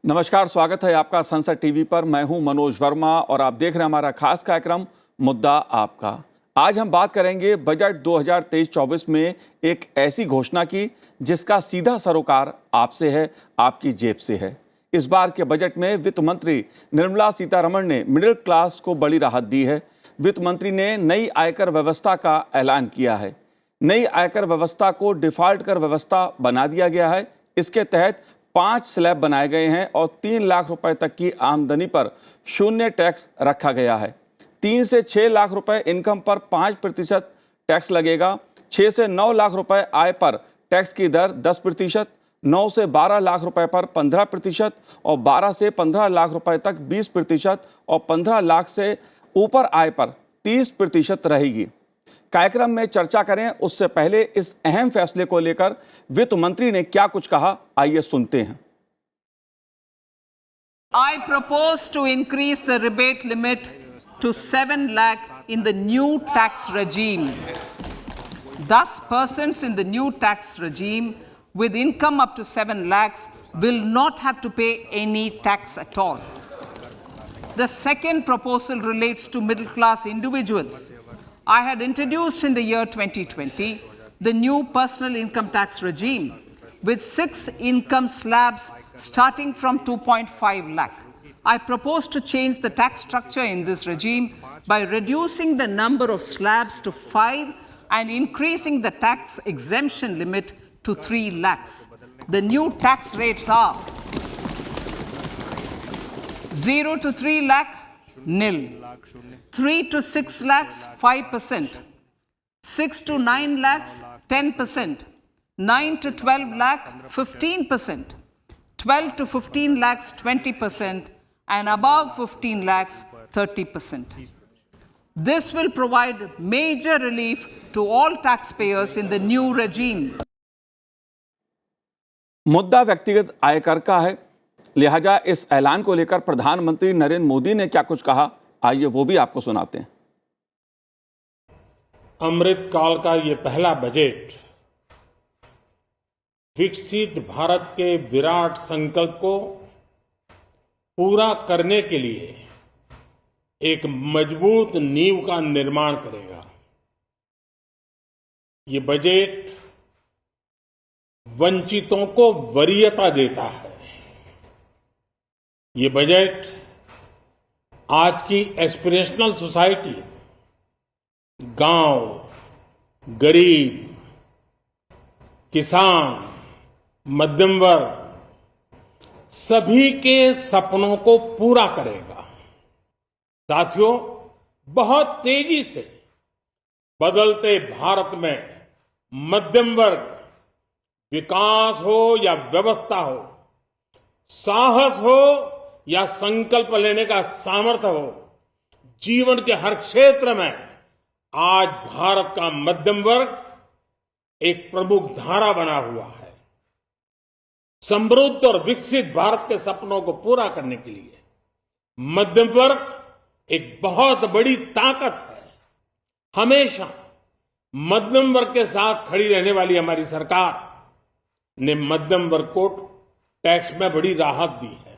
नमस्कार, स्वागत है आपका संसद टीवी पर। मैं हूं मनोज वर्मा और आप देख रहे हैं हमारा खास कार्यक्रम मुद्दा आपका। आज हम बात करेंगे बजट 2023-24 में एक ऐसी घोषणा की जिसका सीधा सरोकार आपसे है, आपकी जेब से है। इस बार के बजट में वित्त मंत्री निर्मला सीतारमण ने मिडिल क्लास को बड़ी राहत दी है। वित्त मंत्री ने नई आयकर व्यवस्था का ऐलान किया है। नई आयकर व्यवस्था को डिफॉल्ट कर व्यवस्था बना दिया गया है। इसके तहत 5 स्लैब बनाए गए हैं और 3 लाख रुपए तक की आमदनी पर शून्य टैक्स रखा गया है। 3 से 6 लाख रुपए इनकम पर 5% टैक्स लगेगा। 6 से 9 लाख रुपए आय पर टैक्स की दर 10%, 9 से 12 लाख रुपए पर 15% और 12 से 15 लाख रुपए तक 20% और 15 लाख से ऊपर आय पर 30% रहेगी। कार्यक्रम में चर्चा करें उससे पहले इस अहम फैसले को लेकर वित्त मंत्री ने क्या कुछ कहा, आइए सुनते हैं। I propose to increase the rebate limit to 7 lakh in the new tax regime. Thus, persons in the new tax regime with income up to 7 lakhs will not have to pay any tax at all. The second proposal relates to middle class individuals. I had introduced in the year 2020 the new personal income tax regime with 6 income slabs starting from 2.5 lakh. I propose to change the tax structure in this regime by reducing the number of slabs to 5 and increasing the tax exemption limit to 3 lakhs. The new tax rates are 0 to 3 lakh, nil. 3 to 6 lakhs, 5%. 6 to 9 lakhs, 10%. 9 to 12 lakh, 15%. 12 to 15 lakhs, 20%. And above 15 lakhs, 30%. This will provide major relief to all taxpayers in the new regime. मुद्दा व्यक्तिगत आयकर का है, लिहाजा इस ऐलान को लेकर प्रधानमंत्री नरेंद्र मोदी ने क्या कुछ कहा, आइए वो भी आपको सुनाते हैं। अमृत काल का ये पहला बजट विकसित भारत के विराट संकल्प को पूरा करने के लिए एक मजबूत नींव का निर्माण करेगा। ये बजट वंचितों को वरीयता देता है। ये बजट आज की एस्पिरेशनल सोसाइटी, गांव, गरीब, किसान, मध्यम वर्ग, सभी के सपनों को पूरा करेगा। साथियों, बहुत तेजी से बदलते भारत में मध्यम वर्ग, विकास हो या व्यवस्था हो, साहस हो या संकल्प लेने का सामर्थ्य हो, जीवन के हर क्षेत्र में आज भारत का मध्यम वर्ग एक प्रमुख धारा बना हुआ है। समृद्ध और विकसित भारत के सपनों को पूरा करने के लिए मध्यम वर्ग एक बहुत बड़ी ताकत है। हमेशा मध्यम वर्ग के साथ खड़ी रहने वाली हमारी सरकार ने मध्यम वर्ग को टैक्स में बड़ी राहत दी है।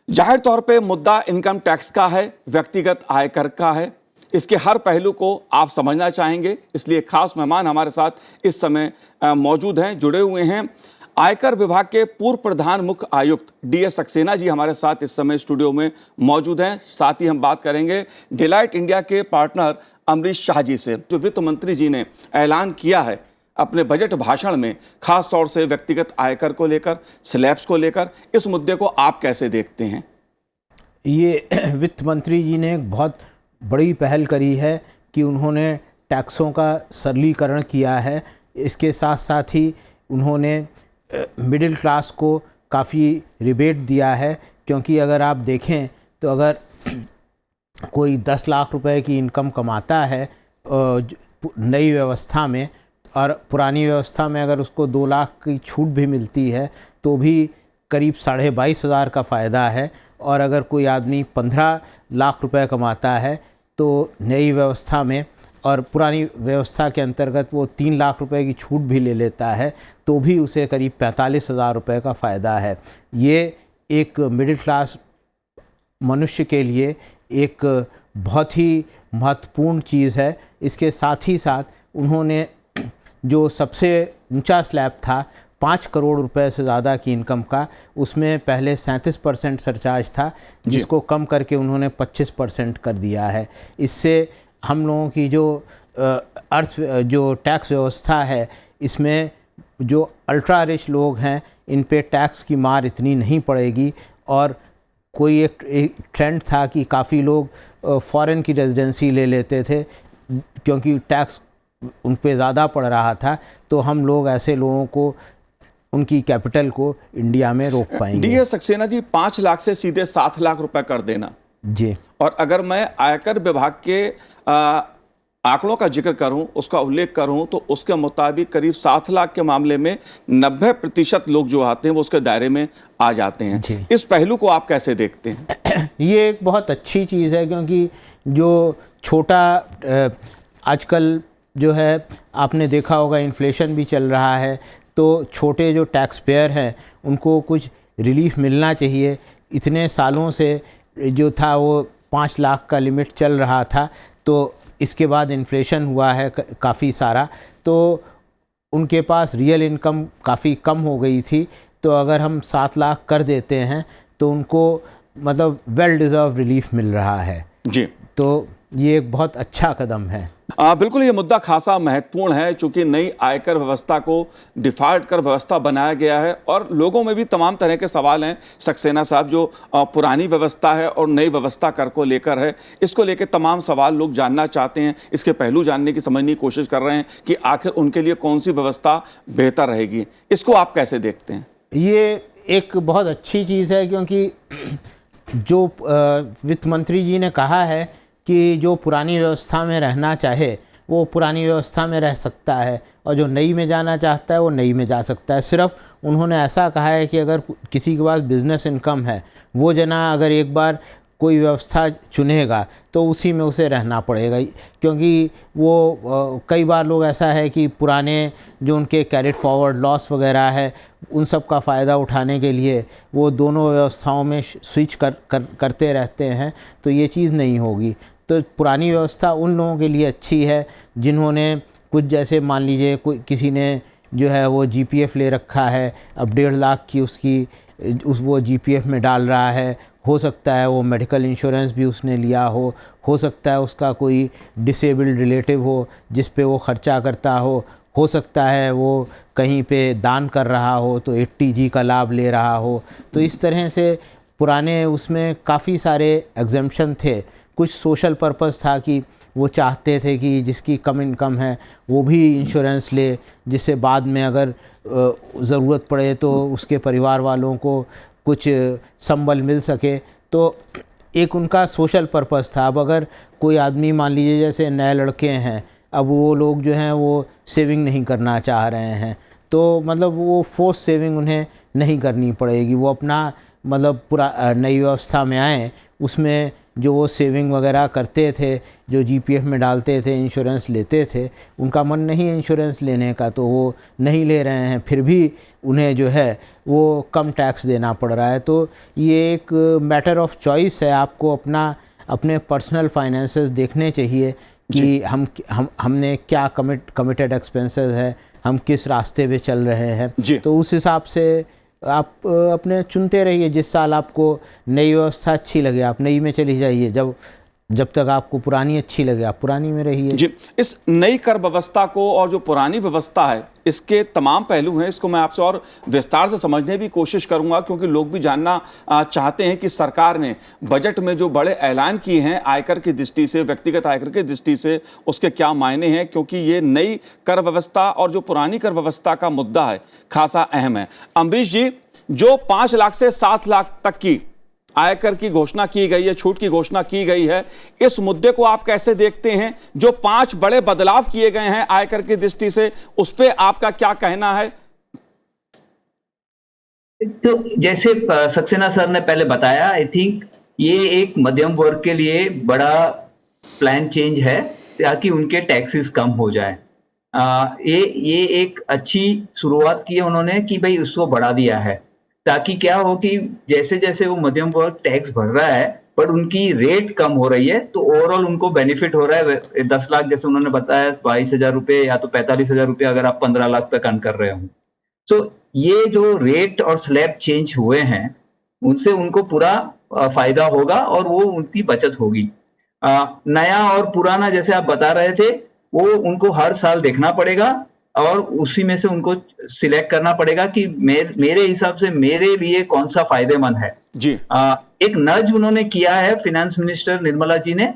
जाहिर तौर पे मुद्दा इनकम टैक्स का है, व्यक्तिगत आयकर का है। इसके हर पहलू को आप समझना चाहेंगे, इसलिए खास मेहमान हमारे साथ इस समय मौजूद हैं, जुड़े हुए हैं। आयकर विभाग के पूर्व प्रधान मुख्य आयुक्त DS सक्सेना जी हमारे साथ इस समय स्टूडियो में मौजूद हैं। साथ ही हम बात करेंगे डिलाइट इंडिया के पार्टनर अमरीश शाह जी से। जो वित्त मंत्री जी ने ऐलान किया है अपने बजट भाषण में, खास तौर से व्यक्तिगत आयकर को लेकर, स्लैब्स को लेकर, इस मुद्दे को आप कैसे देखते हैं? ये वित्त मंत्री जी ने एक बहुत बड़ी पहल करी है कि उन्होंने टैक्सों का सरलीकरण किया है। इसके साथ साथ ही उन्होंने मिडिल क्लास को काफ़ी रिबेट दिया है, क्योंकि अगर आप देखें तो अगर कोई 10 लाख रुपए की इनकम कमाता है नई व्यवस्था में, और पुरानी व्यवस्था में अगर उसको 2 लाख की छूट भी मिलती है तो भी करीब 22,500 का फ़ायदा है। और अगर कोई आदमी 15 लाख रुपए कमाता है तो नई व्यवस्था में और पुरानी व्यवस्था के अंतर्गत वो 3 लाख रुपए की छूट भी ले लेता है तो भी उसे करीब 45,000 रुपये का फ़ायदा है। ये एक मिडिल क्लास मनुष्य के लिए एक बहुत ही महत्वपूर्ण चीज़ है। इसके साथ ही साथ उन्होंने जो सबसे ऊंचा स्लैब था 5 करोड़ रुपए से ज़्यादा की इनकम का, उसमें पहले 37% सरचार्ज था, जिसको कम करके उन्होंने 25% कर दिया है। इससे हम लोगों की जो टैक्स व्यवस्था है, इसमें जो अल्ट्रा रिच लोग हैं इन पे टैक्स की मार इतनी नहीं पड़ेगी। और कोई एक ट्रेंड था कि काफ़ी लोग फॉरेन की रेजिडेंसी ले लेते थे क्योंकि टैक्स उन पे ज़्यादा पड़ रहा था, तो हम लोग ऐसे लोगों को उनकी कैपिटल को इंडिया में रोक पाएंगे। डी एस सक्सेना जी, 5 लाख से सीधे 7 लाख रुपए कर देना जी, और अगर मैं आयकर विभाग के आंकड़ों का जिक्र करूं, उसका उल्लेख करूं, तो उसके मुताबिक करीब 7 लाख के मामले में 90% लोग जो आते हैं वो उसके दायरे में आ जाते हैं। इस पहलू को आप कैसे देखते हैं? ये एक बहुत अच्छी चीज़ है क्योंकि जो छोटा आजकल जो है आपने देखा होगा इन्फ्लेशन भी चल रहा है, तो छोटे जो टैक्स पेयर हैं उनको कुछ रिलीफ मिलना चाहिए। इतने सालों से जो था वो 5 लाख का लिमिट चल रहा था, तो इसके बाद इन्फ्लेशन हुआ है काफ़ी सारा, तो उनके पास रियल इनकम काफ़ी कम हो गई थी। तो अगर हम 7 लाख कर देते हैं तो उनको मतलब वेल डिज़र्व रिलीफ मिल रहा है जी, तो ये एक बहुत अच्छा कदम है। बिल्कुल, ये मुद्दा खासा महत्वपूर्ण है चूंकि नई आयकर व्यवस्था को डिफॉल्ट कर व्यवस्था बनाया गया है और लोगों में भी तमाम तरह के सवाल हैं। सक्सेना साहब, जो पुरानी व्यवस्था है और नई व्यवस्था कर को लेकर है, इसको लेकर तमाम सवाल लोग जानना चाहते हैं, इसके पहलू जानने की समझने की कोशिश कर रहे हैं कि आखिर उनके लिए कौन सी व्यवस्था बेहतर रहेगी। इसको आप कैसे देखते हैं? ये एक बहुत अच्छी चीज़ है क्योंकि जो वित्त मंत्री जी ने कहा है कि जो पुरानी व्यवस्था में रहना चाहे वो पुरानी व्यवस्था में रह सकता है और जो नई में जाना चाहता है वो नई में जा सकता है। सिर्फ उन्होंने ऐसा कहा है कि अगर किसी के पास बिज़नेस इनकम है, वो जना अगर एक बार कोई व्यवस्था चुनेगा तो उसी में उसे रहना पड़ेगा, क्योंकि वो कई बार लोग ऐसा है कि पुराने जो उनके कैरिड फॉरवर्ड लॉस वगैरह है उन सब का फ़ायदा उठाने के लिए वो दोनों व्यवस्थाओं में स्विच करते रहते हैं, तो ये चीज़ नहीं होगी। तो पुरानी व्यवस्था उन लोगों के लिए अच्छी है जिन्होंने कुछ, जैसे मान लीजिए कोई किसी ने जो है वो जीपीएफ ले रखा है, अब 1.5 लाख की वो जीपीएफ में डाल रहा है, हो सकता है वो मेडिकल इंश्योरेंस भी उसने लिया हो सकता है उसका कोई डिसेबल्ड रिलेटिव हो जिस पे वो ख़र्चा करता हो सकता है वो कहीं पे दान कर रहा हो तो 80G का लाभ ले रहा हो। तो इस तरह से पुराने उसमें काफ़ी सारे एग्जेम्पशन थे। कुछ सोशल पर्पस था कि वो चाहते थे कि जिसकी कम इनकम है वो भी इंश्योरेंस ले, जिससे बाद में अगर ज़रूरत पड़े तो उसके परिवार वालों को कुछ संबल मिल सके। तो एक उनका सोशल पर्पस था। अब अगर कोई आदमी मान लीजिए जैसे नए लड़के हैं, अब वो लोग जो हैं वो सेविंग नहीं करना चाह रहे हैं, तो मतलब वो फोर्स सेविंग उन्हें नहीं करनी पड़ेगी। वो अपना मतलब पूरा नई व्यवस्था में आए, उसमें जो वो सेविंग वगैरह करते थे, जो जीपीएफ में डालते थे, इंश्योरेंस लेते थे, उनका मन नहीं है इंश्योरेंस लेने का तो वो नहीं ले रहे हैं, फिर भी उन्हें जो है वो कम टैक्स देना पड़ रहा है। तो ये एक मैटर ऑफ चॉइस है। आपको अपने पर्सनल फाइनेंसेस देखने चाहिए कि हमने क्या कमिटेड एक्सपेंसेस है, हम किस रास्ते पे चल रहे हैं। तो उस हिसाब से आप अपने चुनते रहिए। जिस साल आपको नई व्यवस्था अच्छी लगे आप नई में चली जाइए, जब तक आपको पुरानी अच्छी लगे आप पुरानी में रहिए। जी, इस नई कर व्यवस्था को और जो पुरानी व्यवस्था है इसके तमाम पहलू हैं, इसको मैं आपसे और विस्तार से समझने की कोशिश करूंगा, क्योंकि लोग भी जानना चाहते हैं कि सरकार ने बजट में जो बड़े ऐलान किए हैं आयकर की दृष्टि से, व्यक्तिगत आयकर की दृष्टि से, उसके क्या मायने हैं, क्योंकि ये नई कर व्यवस्था और जो पुरानी कर व्यवस्था का मुद्दा है खासा अहम है। अम्बरीश जी, जो 5 लाख से 7 लाख तक की आयकर की घोषणा की गई है, छूट की घोषणा की गई है, इस मुद्दे को आप कैसे देखते हैं? जो 5 बड़े बदलाव किए गए हैं आयकर की दृष्टि से, उस पे आपका क्या कहना है? तो जैसे सक्सेना सर ने पहले बताया, आई थिंक ये एक मध्यम वर्ग के लिए बड़ा प्लान चेंज है, ताकि उनके टैक्सेस कम हो जाए। ये एक अच्छी शुरुआत की है उन्होंने कि भाई उसको बढ़ा दिया है, ताकि क्या हो कि जैसे जैसे वो मध्यम वर्ग टैक्स भर रहा है पर उनकी रेट कम हो रही है, तो ओवरऑल उनको बेनिफिट हो रहा है। 10 लाख जैसे उन्होंने बताया 22,000 रुपये या तो 45,000 रुपये अगर आप 15 लाख तक अर्न कर रहे हो। तो ये जो रेट और स्लैब चेंज हुए हैं उनसे उनको पूरा फायदा होगा और वो उनकी बचत होगी। नया और पुराना जैसे आप बता रहे थे वो उनको हर साल देखना पड़ेगा और उसी में से उनको सिलेक्ट करना पड़ेगा कि मेरे हिसाब से मेरे लिए कौन सा फायदेमंद है जी। एक नज उन्होंने किया है फिनेंस मिनिस्टर निर्मला जी ने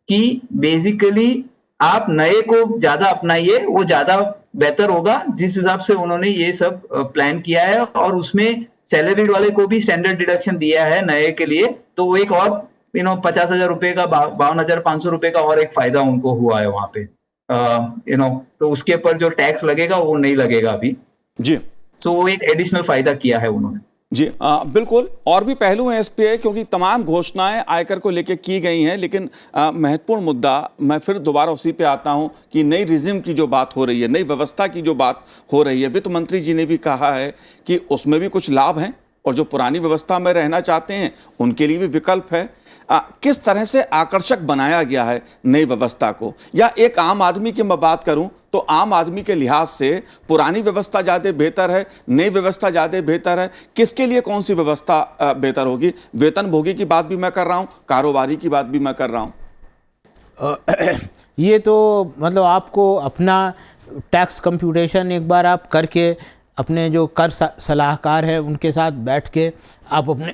कि बेसिकली आप नए को ज्यादा अपनाइए, वो ज्यादा बेहतर होगा। जिस हिसाब से उन्होंने ये सब प्लान किया है और उसमें सैलरीड वाले को भी स्टैंडर्ड डिडक्शन दिया है नए के लिए, तो वो एक और 50,000 रुपए का 52,500 रुपए का और एक फायदा उनको हुआ है वहां पे। तो उसके ऊपर जो टैक्स लगेगा वो नहीं लगेगा अभी जी। सो वो एक एडिशनल फायदा किया है उन्होंने जी। बिल्कुल, और भी पहलू हैं इस पे, क्योंकि तमाम घोषणाएं आयकर को लेकर की गई हैं, लेकिन महत्वपूर्ण मुद्दा मैं फिर दोबारा उसी पे आता हूं कि नई रिजिम की जो बात हो रही है, नई व्यवस्था की जो बात हो रही है, वित्त मंत्री जी ने भी कहा है कि उसमें भी कुछ लाभ हैं और जो पुरानी व्यवस्था में रहना चाहते हैं उनके लिए भी विकल्प है। किस तरह से आकर्षक बनाया गया है नई व्यवस्था को, या एक आम आदमी की मैं बात करूं तो आम आदमी के लिहाज से पुरानी व्यवस्था ज़्यादा बेहतर है, नई व्यवस्था ज़्यादा बेहतर है? किसके लिए कौन सी व्यवस्था बेहतर होगी? वेतनभोगी की बात भी मैं कर रहा हूं, कारोबारी की बात भी मैं कर रहा हूं। ये तो मतलब आपको अपना टैक्स कंप्यूटेशन एक बार आप करके अपने जो कर सलाहकार हैं उनके साथ बैठ के आप अपने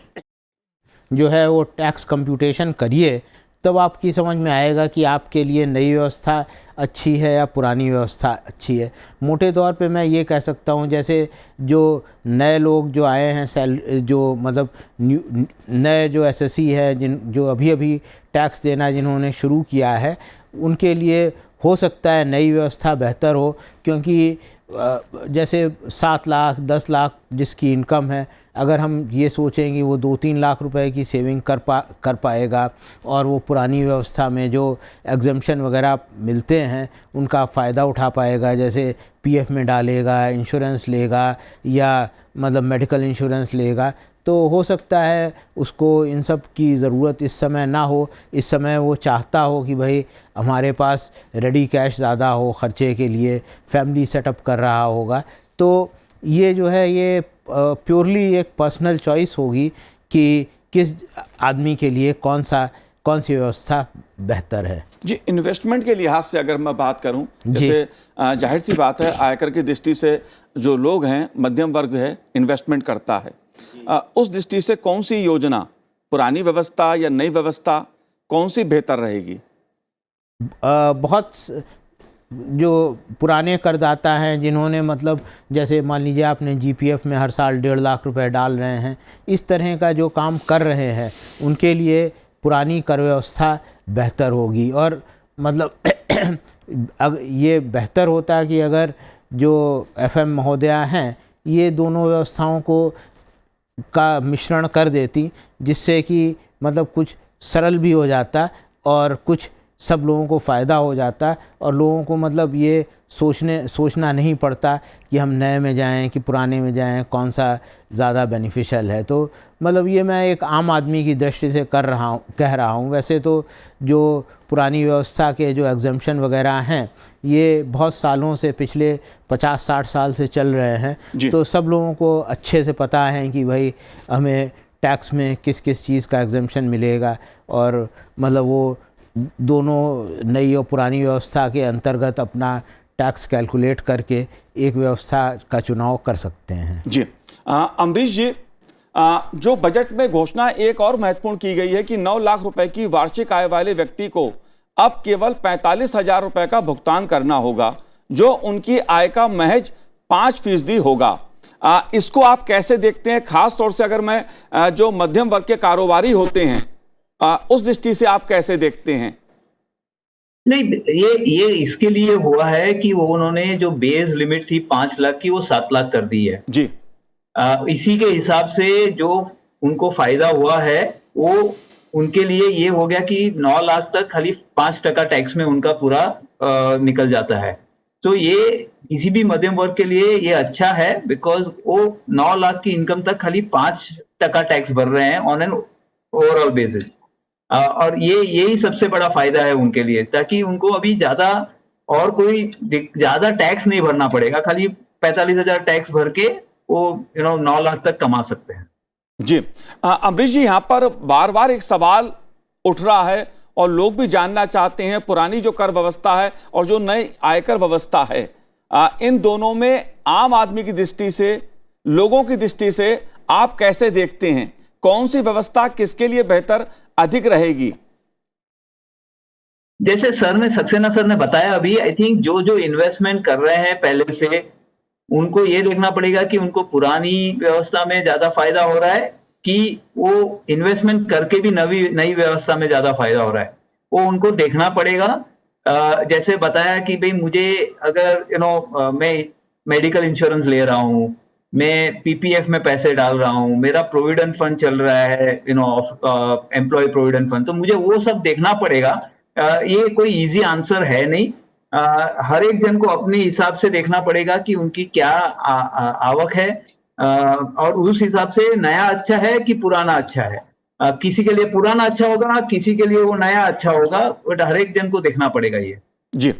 जो है वो टैक्स कंप्यूटेशन करिए, तब आपकी समझ में आएगा कि आपके लिए नई व्यवस्था अच्छी है या पुरानी व्यवस्था अच्छी है। मोटे तौर पे मैं ये कह सकता हूँ, जैसे जो नए लोग जो आए हैं, जो मतलब नए जो एसएससी है, जो अभी अभी टैक्स देना जिन्होंने शुरू किया है, उनके लिए हो सकता है नई व्यवस्था बेहतर हो, क्योंकि जैसे 7 लाख 10 लाख जिसकी इनकम है, अगर हम ये सोचें कि वो 2-3 लाख रुपए की सेविंग कर पाएगा और वो पुरानी व्यवस्था में जो एग्जम्पशन वगैरह मिलते हैं उनका फ़ायदा उठा पाएगा, जैसे पीएफ में डालेगा, इंश्योरेंस लेगा या मतलब मेडिकल इंश्योरेंस लेगा, तो हो सकता है उसको इन सब की ज़रूरत इस समय ना हो। इस समय वो चाहता हो कि भाई हमारे पास रेडी कैश ज़्यादा हो ख़र्चे के लिए, फैमिली सेटअप कर रहा होगा। तो ये जो है ये प्योरली एक पर्सनल चॉइस होगी कि किस आदमी के लिए कौन सी व्यवस्था बेहतर है। जी, इन्वेस्टमेंट के लिहाज से अगर मैं बात करूं, जैसे जाहिर सी बात है आयकर की दृष्टि से जो लोग हैं, मध्यम वर्ग है, इन्वेस्टमेंट करता है, उस दृष्टि से कौन सी योजना, पुरानी व्यवस्था या नई व्यवस्था, कौन सी बेहतर रहेगी? बहुत जो पुराने करदाता हैं जिन्होंने मतलब जैसे मान लीजिए आपने जीपीएफ में हर साल 1.5 लाख रुपए डाल रहे हैं, इस तरह का जो काम कर रहे हैं उनके लिए पुरानी कर व्यवस्था बेहतर होगी। और मतलब ये बेहतर होता कि अगर जो एफएम महोदया हैं ये दोनों व्यवस्थाओं का मिश्रण कर देती, जिससे कि मतलब कुछ सरल भी हो जाता और कुछ सब लोगों को फ़ायदा हो जाता और लोगों को मतलब ये सोचना नहीं पड़ता कि हम नए में जाएं कि पुराने में जाएं, कौन सा ज़्यादा बेनिफिशियल है। तो मतलब ये मैं एक आम आदमी की दृष्टि से कह रहा हूँ। वैसे तो जो पुरानी व्यवस्था के जो एग्जम्पशन वगैरह हैं ये बहुत सालों से, पिछले 50-60 साल से चल रहे हैं, तो सब लोगों को अच्छे से पता है कि भाई हमें टैक्स में किस किस चीज़ का एग्जम्पशन मिलेगा, और मतलब वो दोनों नई और पुरानी व्यवस्था के अंतर्गत अपना टैक्स कैलकुलेट करके एक व्यवस्था का चुनाव कर सकते हैं। जी। अमरीश जी, जो बजट में घोषणा एक और महत्वपूर्ण की गई है कि 9 लाख रुपए की वार्षिक आय वाले व्यक्ति को अब केवल 45,000 रुपए का भुगतान करना होगा, जो उनकी आय का महज 5% होगा। इसको आप कैसे देखते हैं? खास तौर से अगर मैं जो मध्यम वर्ग के कारोबारी होते हैं उस दृष्टि से आप कैसे देखते हैं? नहीं, ये इसके लिए हुआ है कि वो उन्होंने जो बेस लिमिट थी 5 लाख की वो 7 लाख कर दी है जी। इसी के हिसाब से जो उनको फायदा हुआ है वो उनके लिए ये हो गया कि 9 लाख तक खाली 5% टैक्स में उनका पूरा निकल जाता है। तो ये किसी भी मध्यम वर्ग के लिए ये अच्छा है, बिकॉज वो 9 लाख की इनकम तक खाली 5% टैक्स भर रहे हैं ऑन एन ओवरऑल बेसिस। और ये यही सबसे बड़ा फायदा है उनके लिए, ताकि उनको अभी ज्यादा और कोई ज्यादा टैक्स नहीं भरना पड़ेगा। खाली 45,000 टैक्स भर के वो 9 लाख तक कमा सकते हैं। जी अमरीश जी, यहाँ पर बार बार एक सवाल उठ रहा है और लोग भी जानना चाहते हैं, पुरानी जो कर व्यवस्था है और जो नई आयकर व्यवस्था है, इन दोनों में आम आदमी की दृष्टि से, लोगों की दृष्टि से आप कैसे देखते हैं? कौन सी व्यवस्था किसके लिए बेहतर अधिक रहेगी? जैसे सक्सेना सर ने बताया अभी, आई थिंक जो इन्वेस्टमेंट कर रहे हैं पहले से, उनको ये देखना पड़ेगा कि उनको पुरानी व्यवस्था में ज्यादा फायदा हो रहा है कि वो इन्वेस्टमेंट करके भी नई व्यवस्था में ज्यादा फायदा हो रहा है, वो उनको देखना पड़ेगा। जैसे बताया कि भाई मुझे अगर मैं मेडिकल इंश्योरेंस ले रहा हूँ, मैं पीपीएफ में पैसे डाल रहा हूँ, मेरा प्रोविडेंट फंड चल रहा है एम्प्लॉय प्रोविडेंट फंड, तो मुझे वो सब देखना पड़ेगा। ये कोई इजी आंसर है नहीं। हर एक जन को अपने हिसाब से देखना पड़ेगा कि उनकी क्या आवक है, और उस हिसाब से नया अच्छा है कि पुराना अच्छा है। किसी के लिए पुराना अच्छा होगा, किसी के लिए वो नया अच्छा होगा, बट हर एक जन को देखना पड़ेगा ये। जी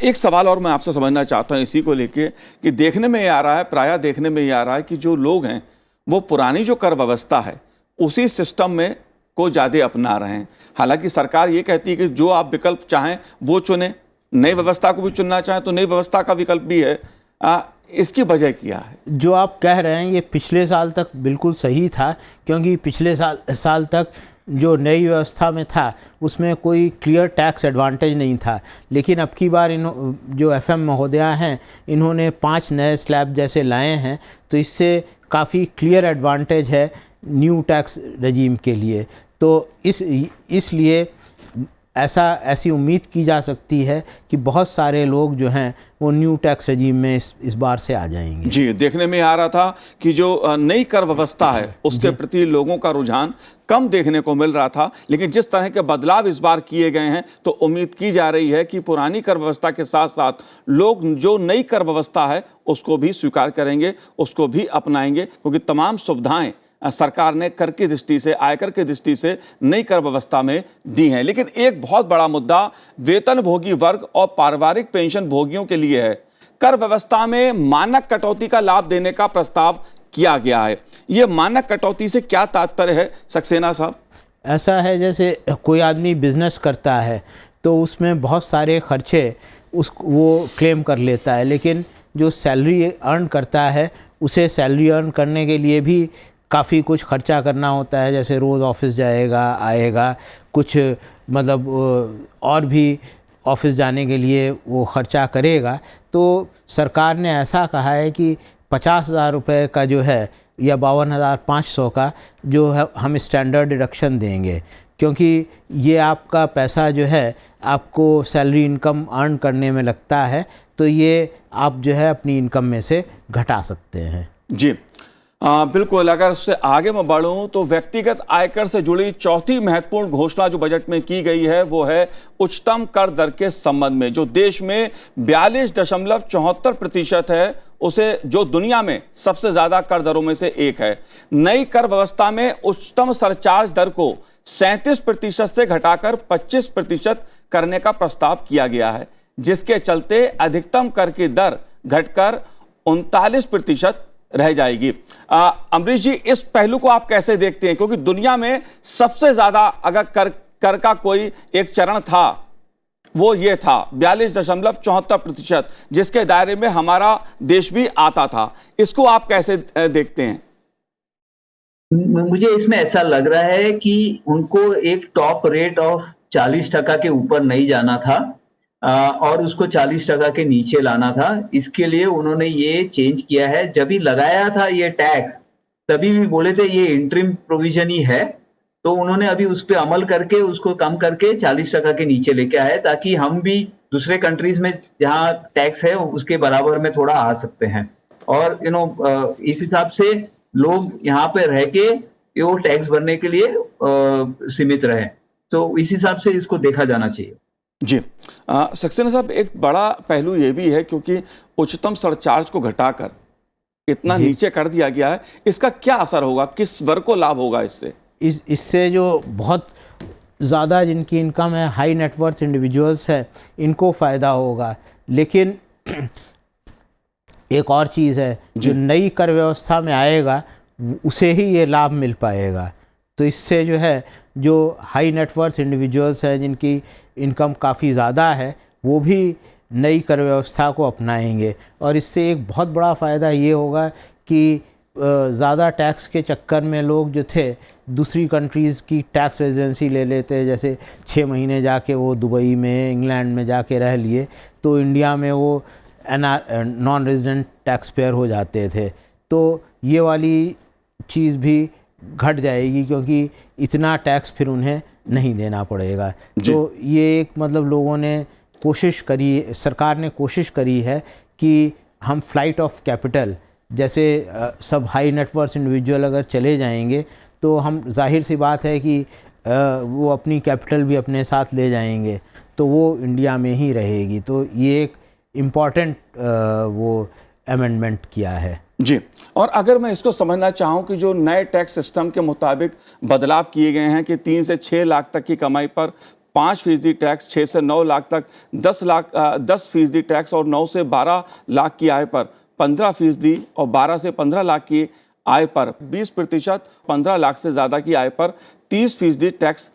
एक सवाल और मैं आपसे समझना चाहता हूं इसी को लेके कि देखने में ये आ रहा है, प्रायः देखने में ये आ रहा है कि जो लोग हैं वो पुरानी जो कर व्यवस्था है उसी सिस्टम में को ज़्यादा अपना रहे हैं। हालांकि सरकार ये कहती है कि जो आप विकल्प चाहें वो चुनें, नई व्यवस्था को भी चुनना चाहें तो नई व्यवस्था का विकल्प भी है। इसकी वजह क्या है? जो आप कह रहे हैं ये पिछले साल तक बिल्कुल सही था, क्योंकि पिछले साल तक जो नई व्यवस्था में था उसमें कोई क्लियर टैक्स एडवांटेज नहीं था। लेकिन अब की बार जो एफएम महोदया हैं, इन्होंने 5 नए स्लैब जैसे लाए हैं, तो इससे काफ़ी क्लियर एडवांटेज है न्यू टैक्स रजीम के लिए। तो इसलिए ऐसी उम्मीद की जा सकती है कि बहुत सारे लोग जो हैं वो न्यू टैक्स रजीम में इस बार से आ जाएंगे। जी देखने में आ रहा था कि जो नई कर व्यवस्था है उसके प्रति लोगों का रुझान कम देखने को मिल रहा था, लेकिन जिस तरह के बदलाव इस बार किए गए हैं तो उम्मीद की जा रही है कि पुरानी कर व्यवस्था के साथ साथ लोग जो नई कर व्यवस्था है उसको भी स्वीकार करेंगे, उसको भी अपनाएंगे, क्योंकि तमाम सुविधाएं सरकार ने कर की दृष्टि से, आयकर की दृष्टि से नई कर व्यवस्था में दी हैं। लेकिन एक बहुत बड़ा मुद्दा वेतन भोगी वर्ग और पारिवारिक पेंशन भोगियों के लिए है। कर व्यवस्था में मानक कटौती का लाभ देने का प्रस्ताव किया गया है। ये मानक कटौती से क्या तात्पर्य है सक्सेना साहब? ऐसा है जैसे कोई आदमी बिजनेस करता है तो उसमें बहुत सारे खर्चे वो क्लेम कर लेता है, लेकिन जो सैलरी अर्न करता है उसे सैलरी अर्न करने के लिए भी काफ़ी कुछ खर्चा करना होता है, जैसे रोज़ ऑफिस जाएगा आएगा, कुछ मतलब और भी ऑफिस जाने के लिए वो खर्चा करेगा। तो सरकार ने ऐसा कहा है कि 50,000 रुपये का जो है या 52,500 का जो है हम स्टैंडर्ड डिडक्शन देंगे, क्योंकि ये आपका पैसा जो है आपको सैलरी इनकम अर्न करने में लगता है, तो ये आप जो है अपनी इनकम में से घटा सकते हैं। जी बिल्कुल। अगर उससे आगे मैं बढ़ूं तो व्यक्तिगत आयकर से जुड़ी चौथी महत्वपूर्ण घोषणा जो बजट में की गई है वो है उच्चतम कर दर के संबंध में, जो देश में 42.74% है, उसे जो दुनिया में सबसे ज्यादा कर दरों में से एक है। नई कर व्यवस्था में उच्चतम सरचार्ज दर को 37% से घटाकर 25% करने का प्रस्ताव किया गया है, जिसके चलते अधिकतम कर की दर घटकर 39% रह जाएगी। अमरीश जी, इस पहलू को आप कैसे देखते हैं? क्योंकि दुनिया में सबसे ज्यादा अगर कर का कोई एक चरण था वो ये था 42.74%, जिसके दायरे में हमारा देश भी आता था। इसको आप कैसे देखते हैं? मुझे इसमें ऐसा लग रहा है कि उनको एक टॉप रेट ऑफ 40% के ऊपर नहीं जाना था और उसको 40% के नीचे लाना था। इसके लिए उन्होंने ये चेंज किया है। जब भी लगाया था ये टैक्स तभी भी बोले थे ये इंटरिम प्रोविजन ही है, तो उन्होंने अभी उस पर अमल करके उसको कम करके 40% के नीचे लेके आए, ताकि हम भी दूसरे कंट्रीज में जहाँ टैक्स है उसके बराबर में थोड़ा आ सकते हैं। और इस हिसाब से लोग यहाँ पे रह के वो टैक्स भरने के लिए सीमित रहे। तो इस हिसाब से इसको देखा जाना चाहिए। जी सक्सेना साहब, एक बड़ा पहलू ये भी है क्योंकि उच्चतम सरचार्ज को घटाकर इतना नीचे कर दिया गया है, इसका क्या असर होगा, किस वर्ग को लाभ होगा इससे? इससे जो बहुत ज़्यादा जिनकी इनकम है, हाई नेटवर्थ इंडिविजुअल्स हैं, इनको फ़ायदा होगा। लेकिन एक और चीज़ है, जो नई कर व्यवस्था में आएगा उसे ही ये लाभ मिल पाएगा। तो इससे जो है, जो हाई नेटवर्थ इंडिविजुअल्स हैं जिनकी इनकम काफ़ी ज़्यादा है, वो भी नई कर व्यवस्था को अपनाएंगे। और इससे एक बहुत बड़ा फ़ायदा ये होगा कि ज़्यादा टैक्स के चक्कर में लोग जो थे दूसरी कंट्रीज़ की टैक्स रेजिडेंसी ले लेते, जैसे 6 महीने जाके वो दुबई में, इंग्लैंड में जाके रह लिए, तो इंडिया में वो नॉन रेजिडेंट टैक्स पेयर हो जाते थे। तो ये वाली चीज़ भी घट जाएगी क्योंकि इतना टैक्स फिर उन्हें नहीं देना पड़ेगा। तो ये एक मतलब लोगों ने कोशिश करी, सरकार ने कोशिश करी है कि हम फ्लाइट ऑफ कैपिटल, जैसे सब हाई नेटवर्थ इंडिविजुअल अगर चले जाएंगे तो हम जाहिर सी बात है कि वो अपनी कैपिटल भी अपने साथ ले जाएंगे, तो वो इंडिया में ही रहेगी। तो ये एक इम्पॉर्टेंट वो अमेंडमेंट किया है। जी, और अगर मैं इसको समझना चाहूँ कि जो नए टैक्स सिस्टम के मुताबिक बदलाव किए गए हैं कि 3 से 6 लाख तक की कमाई पर 5% टैक्स, 6 से 9 लाख तक 10% टैक्स और 9 से 12 लाख की आय पर 15% और 12 से 15 लाख की आय पर 20%, 15 लाख से ज़्यादा की आय पर 30% टैक्स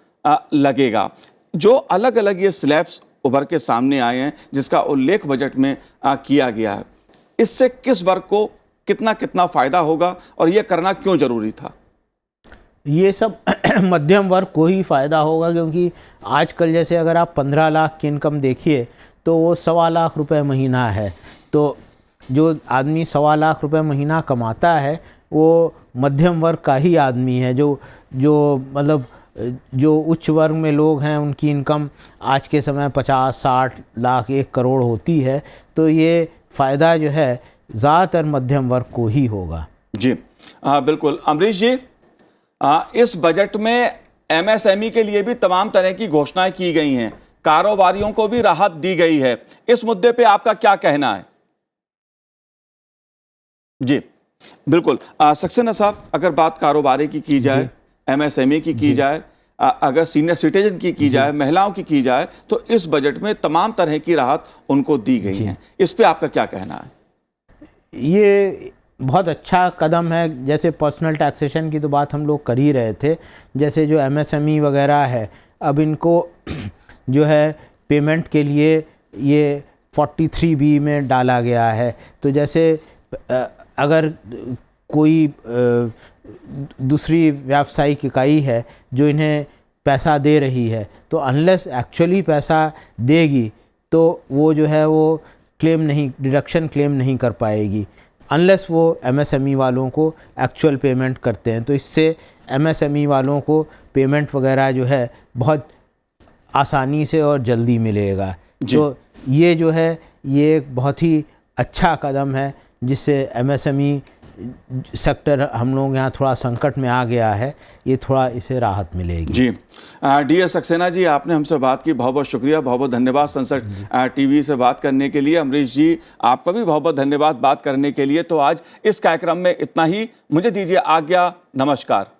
लगेगा। जो अलग अलग ये स्लैब्स उभर के सामने आए हैं जिसका उल्लेख बजट में किया गया है, इससे किस वर्ग को कितना कितना फ़ायदा होगा और ये करना क्यों ज़रूरी था? ये सब मध्यम वर्ग को ही फ़ायदा होगा, क्योंकि आजकल जैसे अगर आप 15 लाख की इनकम देखिए तो वो 1.25 लाख रुपए महीना है। तो जो आदमी 1.25 लाख रुपए महीना कमाता है वो मध्यम वर्ग का ही आदमी है। जो मतलब जो उच्च वर्ग में लोग हैं उनकी इनकम आज के समय 50-60 लाख 1 करोड़ होती है। तो ये फ़ायदा जो है ज़्यादातर मध्यम वर्ग को ही होगा। जी बिल्कुल। अमरीश जी, इस बजट में एमएसएमई के लिए भी तमाम तरह की घोषणाएं की गई हैं, कारोबारियों को भी राहत दी गई है, इस मुद्दे पे आपका क्या कहना है? जी बिल्कुल। सक्सेना साहब, अगर बात कारोबारी की जाए, एमएसएमई की जाए, अगर सीनियर सिटीजन की जाए, महिलाओं की जाए, तो इस बजट में तमाम तरह की राहत उनको दी गई है, इस पे आपका क्या कहना है? ये बहुत अच्छा कदम है। जैसे पर्सनल टैक्सेशन की तो बात हम लोग कर ही रहे थे, जैसे जो एमएसएमई वगैरह है, अब इनको जो है पेमेंट के लिए ये 43B में डाला गया है। तो जैसे अगर कोई दूसरी व्यावसायिक इकाई है जो इन्हें पैसा दे रही है, तो अनलेस एक्चुअली पैसा देगी तो वो जो है वो डिडक्शन क्लेम नहीं कर पाएगी, अनलेस वो एमएसएमई वालों को एक्चुअल पेमेंट करते हैं। तो इससे एमएसएमई वालों को पेमेंट वगैरह जो है बहुत आसानी से और जल्दी मिलेगा। तो ये जो है ये एक बहुत ही अच्छा कदम है, जिससे एमएसएमई सेक्टर हम लोग यहाँ थोड़ा संकट में आ गया है, ये थोड़ा इसे राहत मिलेगी। G D S Saxena ji, आपने हमसे बात की, बहुत बहुत शुक्रिया, बहुत बहुत धन्यवाद संसद टीवी से बात करने के लिए। अमरीश जी, आपका भी बहुत बहुत धन्यवाद बात करने के लिए। तो आज इस कार्यक्रम में इतना ही, मुझे दीजिए आज्ञा, नमस्कार।